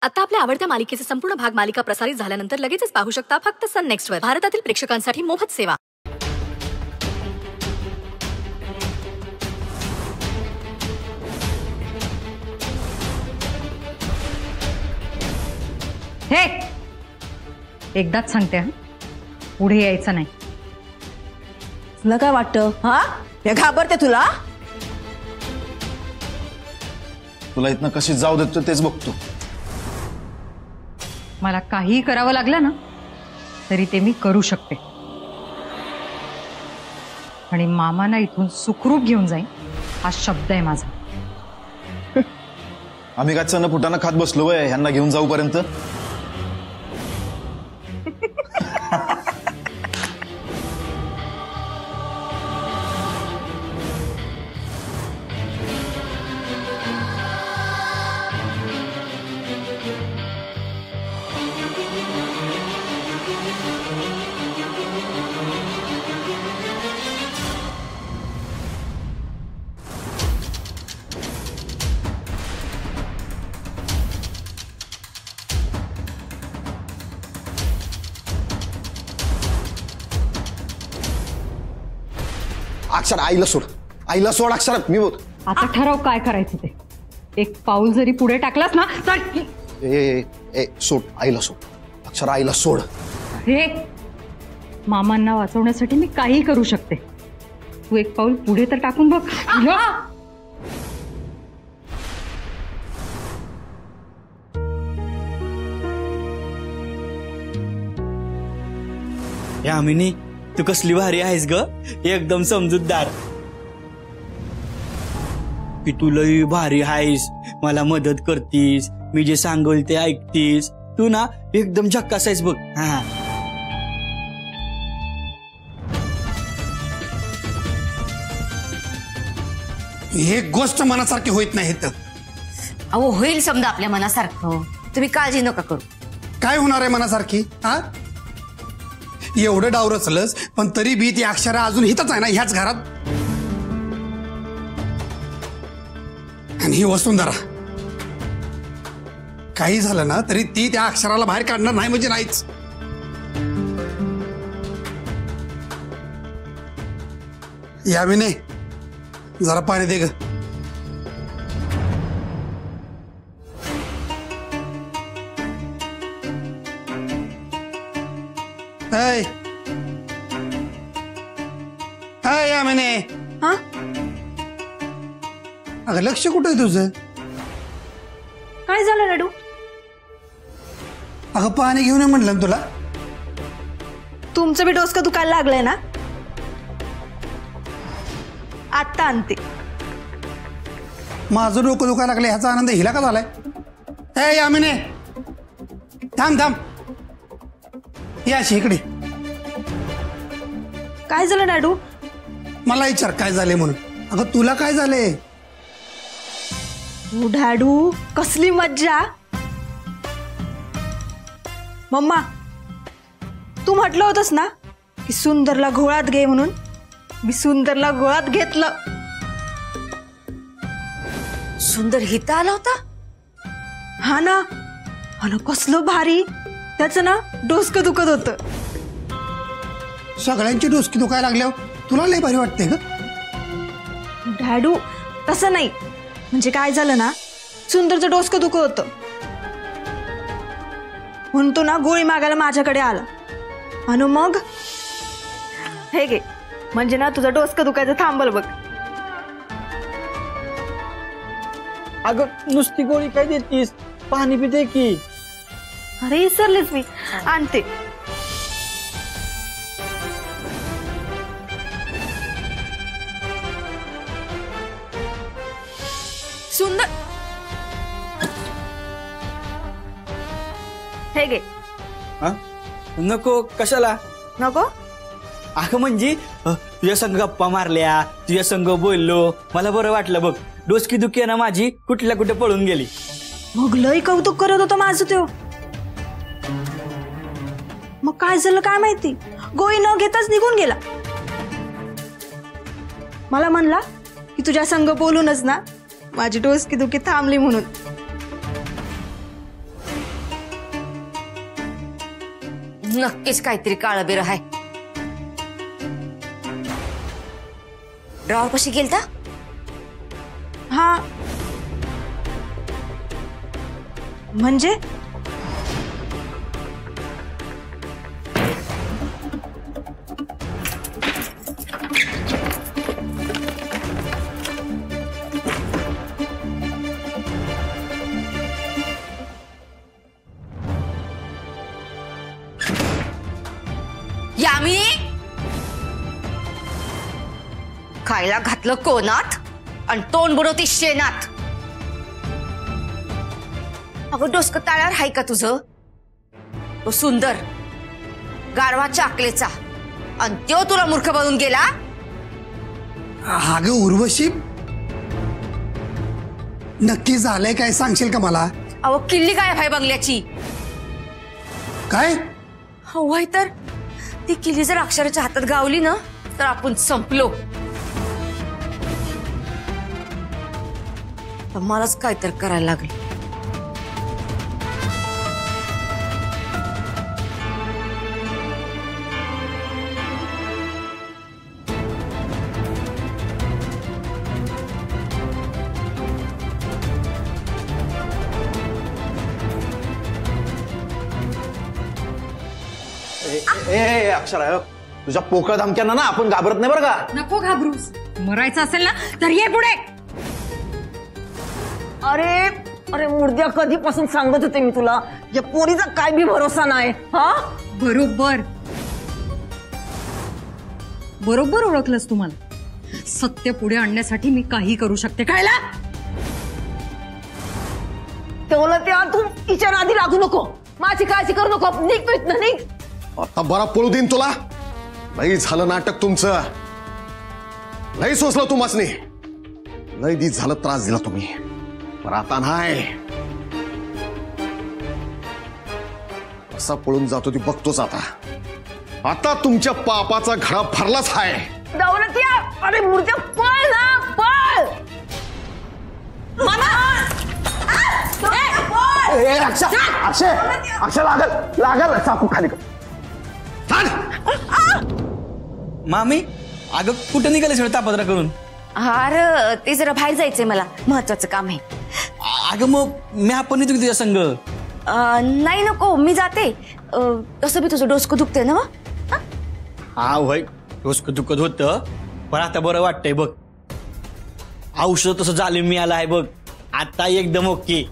आता आपल्या आवडत्या मालिकेचे संपूर्ण भाग मालिका प्रसारित झाल्यानंतर लगेचच पाहू शकता फक्त सन नेक्स्ट वर. भारतातील प्रेक्षकांसाठी मोफत सेवा. हे एकदाच सांगते, पुढे यायचं नाही. तुला काय वाटतं? हा, हे घाबरते तुला? तुला इथनं कशी जाऊ देतो तेच बघतो. मला काही करावं लागलं ना तरी ते मी करू शकते आणि मामांना इथून सुखरूप घेऊन जाईन हा शब्द आहे माझा. आम्ही काय चण फुटाना खात बसलो वय ह्यांना घेऊन जाऊपर्यंत. अक्षर आईला सोड अक्षर. मी आता ठरव काय करायचं ते. एक पाऊल जरी पुढे टाकलास ना तर सोड आईला सोड अक्षर आईला सोड. हे मामांना वाचवण्यासाठी मी काही करू शकते. तू एक पाऊल पुढे तर टाकून बघ. यामिनी तू कसली भारी आहेस ग, एकदम समजूतदार. की तू लई भारी आहेस, मला मदत करतीस, मी जे सांगेल ते ऐकतीस. तू ना एकदम झक्कास आहेस बघ. हा हे गोष्ट मनासारखी होत नाही. अहो होईल समजा आपल्या मनासारखं, तुम्ही काळजी नका करू. काय होणार आहे मनासारखी? हा, एवढं डाव रचलंस पण तरी बी ती अक्षरा अजून हितच आहे ना ह्याच घरात. आणि ही वसुंधरा काही झालं ना तरी ती त्या अक्षराला बाहेर काढणार नाही म्हणजे नाहीच. यामिने जरा पाणी दे ग. यामिने, हा, अगं लक्ष कुठं आहे तुझं? काय झालं लाडू? अगं पाणी घेऊन ये म्हणलं ना तुला. तुमचं बी डोसकं दुखायला लागलंय ना? आत्ता आणते. माझं डोकं दुखायला लागलं ह्याचा आनंद हिला का झालाय? ए यामिने थांब थांब, या अशी इकडे. काय झालं लाडू? मला विचार काय झाले म्हणून. अगं तुला काय झाले? डाडू कसली मज्जा. मम्मा तू म्हटलं होतंस ना की सुंदरला घोळात घे म्हणून. मी सुंदरला घोळात घेतलं. सुंदर हिता आला होता. हा ना, कसलं भारी. त्याचं ना डोसकं दुखत होतं. सगळ्यांची डोसकी दुखायला लागल्यावर तुला लय भारी वाटते ग. डॅडू तसं नाही, म्हणजे काय झालं ना, सुंदरचं डोसकं दुखत होतं म्हणून तो ना गोळी मागायला माझ्याकडे आला. आणि मग हे घे, म्हणजे ना तुझं डोसकं दुखायचं थांबल बघ. अगं नुसती गोळी काय देतीस, पाणी पिते की. अरे विसरलेच मी, आणते. सुंदर हे घे. नको, कशाला नको? अगं म्हणजे तुझ्या संग गप्पा मारल्या, तुझ्या संग बोललो, मला बरं वाटलं बघ. डोसकी दुखी ना माझी कुठल्या कुठे पळून गेली. मग लय कौतुक करत होतं माझं तो. मग काय झालं काय माहिती, गोळी न घेताच निघून गेला. मला म्हणला की तुझ्या संग बोलूनच ना माझी डोसकी दुखी थांबली म्हणून. नक्कीच काहीतरी काळबेर आहे. ड्रॉवर कशी गेलता? हा म्हणजे यामिनी, खायला घातलं कोणात आणि तोंड बुडवती शेणात. अगं डोसकं ताळ्यावर हाय का तुझं? तो सुंदर गारवा चाकलेचा आणि तो तुला मूर्ख बनवून गेला. अगं उर्वशी, नक्की झालंय काय सांगशील का मला? अहो किल्ली काय भाई बंगल्याची. काय? होय तर ती किल्ली जर अक्षराच्या हातात गावली ना तर आपण संपलो. तर मलाच काय तर करायला लागलं. ए अक्षरा, तुझ्या पोकळ धमक्यांना ना आपण घाबरत नाही बरं का. नको घाबरूस. मरायचं असेल ना तर ये पुढे. अरे अरे मुर्द्या, कधीपासून सांगत होते मी तुला, या पोरीचा काय बी भरोसा नाही. हा बरोबर बरोबर ओळखलंस तुम्हाला. सत्य पुढे आणण्यासाठी मी काही करू शकते, कळलं? तेवढं त्या तू तिच्या नादी लागू नको. माझी काळजी करू नको. निघ तू इथनं, निघ. आता बरा पळू देईन तुला. लई झालं नाटक तुमचं. लई सोसलं तुम्हासनी. लई दिस झालं त्रास दिला तुम्ही. पण आता नाही. कसा पळून जातो ती बघतोच आता. आता तुमच्या पापाचा घडा भरलाच आहे. दौलत्या, अरे मुर्द्या पळ ना, पळ. अक्षय लागल लागल चाकू खाली कर. मामी, अगं कुठं निघाले सगळं तापत्रा करून? अरे ते जरा बाहेर जायचंय, मला महत्वाचं काम आहे. अगं मग मी आपण येतो की तुझ्या संग? नाही नको, मी जाते. तसं बी तुझं डोसकं दुखतंय ना? हा होय, डोसकं दुखत होतं, पण आता बरं वाटतंय बघ. औषध तसं झालं मिळालं आहे बघ. आता एकदम ओके.